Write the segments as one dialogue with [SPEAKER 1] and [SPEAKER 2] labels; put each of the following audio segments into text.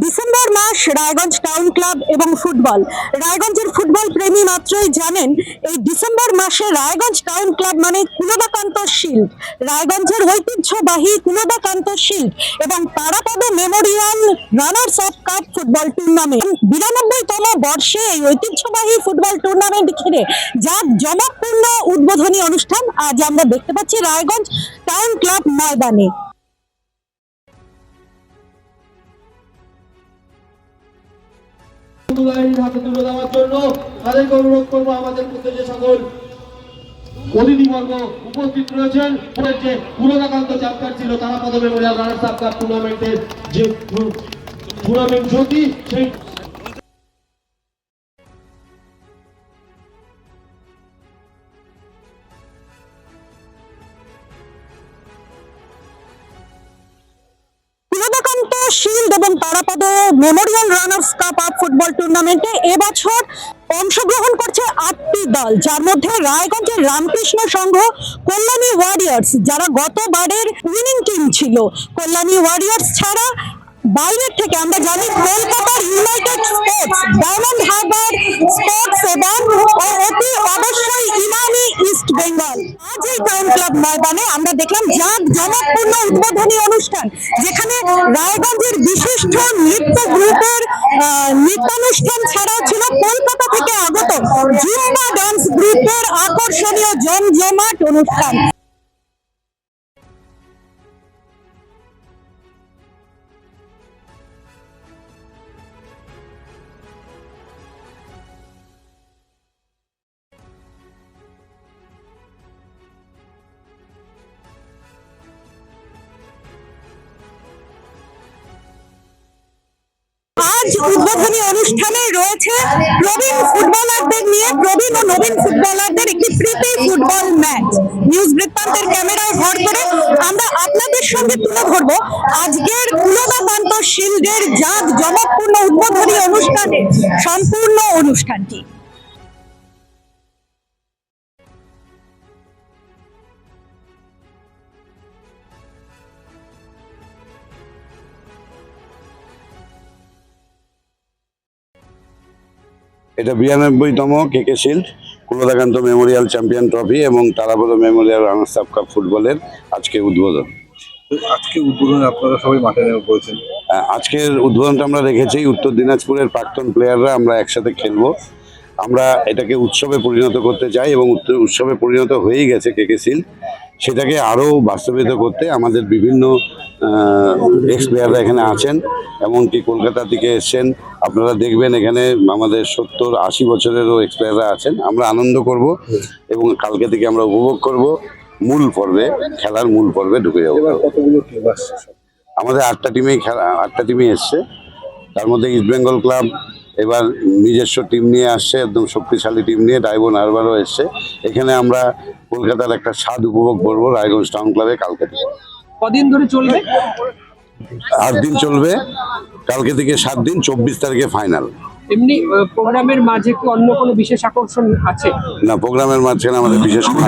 [SPEAKER 1] December মাস Raiganj town club এবং football. রায়গঞ্জের football প্রেমী মাত্রই জানেন এই ডিসেম্বর মাসে রায়গঞ্জ টাউন ক্লাব মানে কুলদাকান্ত শিল্ড, রায়গঞ্জের ঐতিহ্যবাহী কুলদাকান্ত শিল্ড এবং Tarapada memorial runners up cup football tournament 92তম বর্ষে এই ঐতিহ্যবাহী ফুটবল টুর্নামেন্ট ঘিরে জাঁকজমকপূর্ণ উদ্বোধনী অনুষ্ঠান আজ আমরা দেখতে পাচ্ছি রায়গঞ্জ টাউন ক্লাব ময়দানে।
[SPEAKER 2] হাতে তুলে দেওয়ার জন্য তাদেরকে অনুরোধ করবো। আমাদের মধ্যে যে সকল অতিথিবর্গ উপস্থিত রয়েছেন, যে কুলদাকান্ত চ্যাম্পিয়ন ছিল Tarapada memorial runners up cup টুর্নামেন্টের যে টুর্নামেন্ট জ্যোতি, সেই
[SPEAKER 1] কুলদাকান্ত শিল্ড এবং Tarapada memorial runners cup up football টুর্নামেন্টে এবছর অংশগ্রহণ করছে 8টি দল, যার মধ্যে রায়গঞ্জের রামকৃষ্ণ সংঘ, কল্যাণী ওয়ারিয়ার্স যারা গতবারের উইনিং টিম ছিল, কল্যাণী ওয়ারিয়ার্স ছাড়া বাইরের থেকে আমরা জানি কলকাতার United sports, diamond Harbour sports এবং অতি অবশ্যই ইমামি ইস্ট বেঙ্গল। আজ এই টাউন ক্লাব ময়দানে আমরা দেখলাম জাঁকজমকপূর্ণ উদ্বোধনী অনুষ্ঠান, যেখানে রায়গঞ্জের বিশিষ্ট নৃত্য গ্রুপের নৃত্যানুষ্ঠান ছাড়াও ছিল কলকাতা থেকে আগত জুম্বা ডান্স গ্রুপের আকর্ষণীয় জমজমাট অনুষ্ঠান। আজ উদ্বোধনী অনুষ্ঠানে রয়েছে প্রবীণ ফুটবলারদের নিয়ে প্রবীণ ও নবীন ফুটবলারদের একটি প্রীতি ফুটবল ম্যাচ। নিউজ বৃত্তান্তের ক্যামেরায় ভর করে আমরা আপনাদের সঙ্গে তুলে ধরবো আজকের কুলদাকান্ত শিল্ডের জাঁকজমকপূর্ণ উদ্বোধনী অনুষ্ঠানে সম্পূর্ণ অনুষ্ঠানটি।
[SPEAKER 3] এটা 92তম কেকে shield, Kuladakanta Memorial champion trophy এবং Tarapada memorial runners up cup ফুটবলের আজকে উদ্বোধন।
[SPEAKER 4] আজকে উদ্বোধন আপনারা সবাই মাঠে নেমে পড়েছেন।
[SPEAKER 3] আজকের উদ্বোধনটা আমরা রেখেছি উত্তর দিনাজপুরের প্রাক্তন প্লেয়াররা আমরা একসাথে খেলবো। আমরা এটাকে উৎসবে পরিণত করতে চাই এবং উৎসবে পরিণত হয়েই গেছে কেকে শিল্ড। সেটাকে আরও বাস্তবায়িত করতে আমাদের বিভিন্ন এক্স প্লেয়াররা এখানে আছেন, এমনকি কলকাতা থেকে এসছেন। আপনারা দেখবেন এখানে আমাদের 70-80 বছরেরও এক্স প্লেয়াররা আছেন। আমরা আনন্দ করব এবং কালকে থেকে আমরা উপভোগ করব। মূল পর্বে, খেলার মূল পর্বে ঢুকে যাবো। আমাদের 8টা টিমই এসছে, তার মধ্যে ইস্ট বেঙ্গল ক্লাব এবার নিজস্ব টিম নিয়ে আসছে, একদম শক্তিশালী টিম নিয়ে। ডায়মন্ড হারবারও এসছে। এখানে আমরা কলকাতার একটা স্বাদ উপভোগ করবো রায়গঞ্জ টাউন ক্লাবে কালকে থেকে।
[SPEAKER 5] কদিন ধরে চলবে?
[SPEAKER 3] 8 দিন চলবে, কালকে থেকে 7 দিন, 24 তারিখে ফাইনাল।
[SPEAKER 5] এমনি প্রোগ্রামের মাঝে কি অন্য কোনো বিশেষ আকর্ষণ আছে?
[SPEAKER 3] না, প্রোগ্রামের মাঝখানে আমাদের বিশেষ কোনো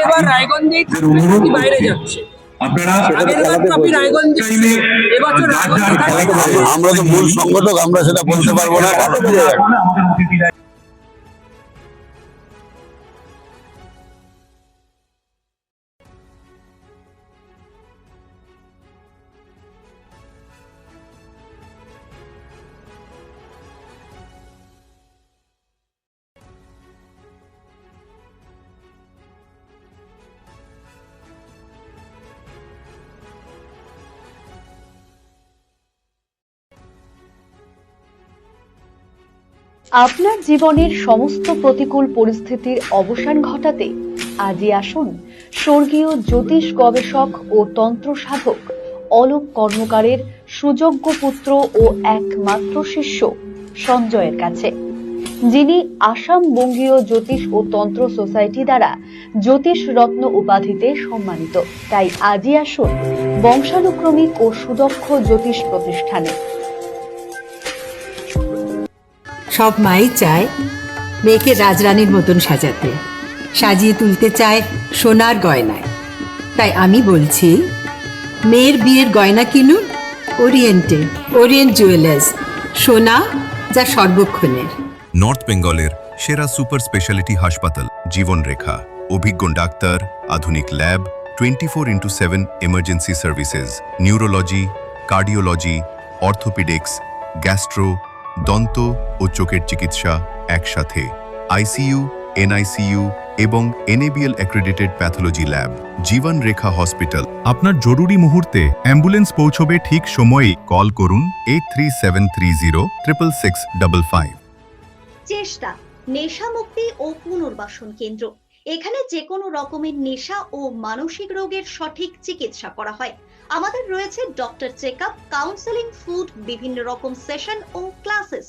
[SPEAKER 5] এবার রায়গঞ্জেই থাকবে বাইরে যাচ্ছে?
[SPEAKER 3] আমরা তো মূল সংগঠক, আমরা সেটা বলতে পারবো না।
[SPEAKER 6] আপনার জীবনের সমস্ত প্রতিকূল পরিস্থিতির অবসান ঘটাতে আজই আসুন স্বর্গীয় জ্যোতিষ গবেষক ও তন্ত্র সাধক অলোক কর্মকারের সুযোগ্য পুত্র ও একমাত্র শিষ্য সঞ্জয়ের কাছে, যিনি আসাম বঙ্গীয় জ্যোতিষ ও তন্ত্র সোসাইটি দ্বারা জ্যোতিষ রত্ন উপাধিতে সম্মানিত। তাই আজই আসুন বংশানুক্রমিক ও সুদক্ষ জ্যোতিষ প্রতিষ্ঠানে।
[SPEAKER 7] সব মাই চায় মেয়েকে রাজরানীর মতন সাজাতে, সাজিয়ে তুলতে চায় সোনার গয়নায়। তাই আমি বলছি, মেয়ের বিয়ের গয়না কিনুন ওরিয়েন্টে ওরিয়েন্ট জুয়েলার্স, সোনা যা সর্বক্ষণের।
[SPEAKER 8] নর্থ বেঙ্গলের সেরা সুপার স্পেশালিটি হাসপাতাল জীবনরেখা, অভিজ্ঞ ডাক্তার, আধুনিক lab, 24x7 emergency services, neurology, cardiology, orthopaedics, gastro, দন্ত ও চোখের চিকিৎসা একসাথে, আইসিইউ, এনআইসিইউ এবং এনএবিএল অ্যাক্রেডিটেড প্যাথোলজি ল্যাব। জীবন রেখা হসপিটাল। আপনার জরুরি মুহূর্তে অ্যাম্বুলেন্স পৌঁছবে ঠিক সময়েই। কল করুন 8373066655।
[SPEAKER 9] চেষ্টা নেশা মুক্তি ও পুনর্বাসন কেন্দ্র। এখানে যে কোনো রকমের নেশা ও মানসিক রোগের সঠিক চিকিৎসা করা হয়। আমাদের রয়েছে ডক্টর চেকআপ, কাউন্সেলিং, ফুড, বিভিন্ন রকম সেশন ও ক্লাসেস।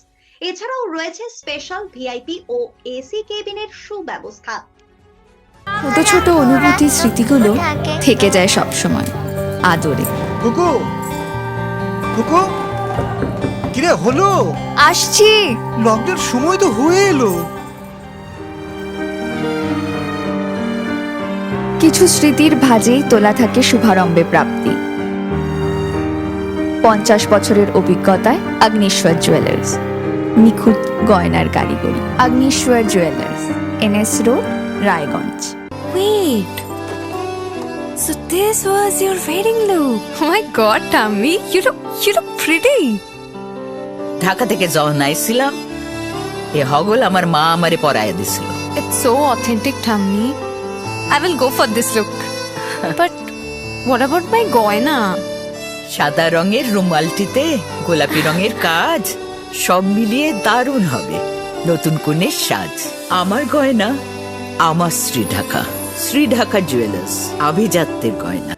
[SPEAKER 9] এছাড়াও রয়েছে স্পেশাল ভিআইপি ও এসি কেবিনের সুব্যবস্থা।
[SPEAKER 10] ছোট ছোট অনুভূতি, স্মৃতিগুলো থেকে যায় সব সময় আদরে।
[SPEAKER 11] কুকু কুকু, কিরে হলো?
[SPEAKER 10] আসছি।
[SPEAKER 11] লকডাউন সময় তো হয়ে এলো।
[SPEAKER 10] কিছু স্মৃতির ভাজেই তোলা থাকে শুভারম্ভে প্রাপ্তি। 50 বছরের অভিজ্ঞতায় অগ্নিশ্বর জুয়েলার্স, নিখুঁত গয়নার কারিগরি। Agnishwar jewellers, NS road, Raiganj.
[SPEAKER 12] Wait. So this was your wedding look. Oh my god, Tammy, you look pretty.
[SPEAKER 13] Dhaka থেকে যখন আইছিলাম, এ হগল আমার মা আমারে পরায় দিছিল।
[SPEAKER 12] It's so authentic, Tammy. I will go for this look. But what about my goina?
[SPEAKER 13] সাদা রঙের রুমালটিতে গোলাপি রঙের কাজ, সব মিলিয়ে দারুণ হবে নতুন কনের সাজ। আমার গয়না আমার শ্রী ঢাকা জুয়েলার্স, আভিজাত্যের গয়না।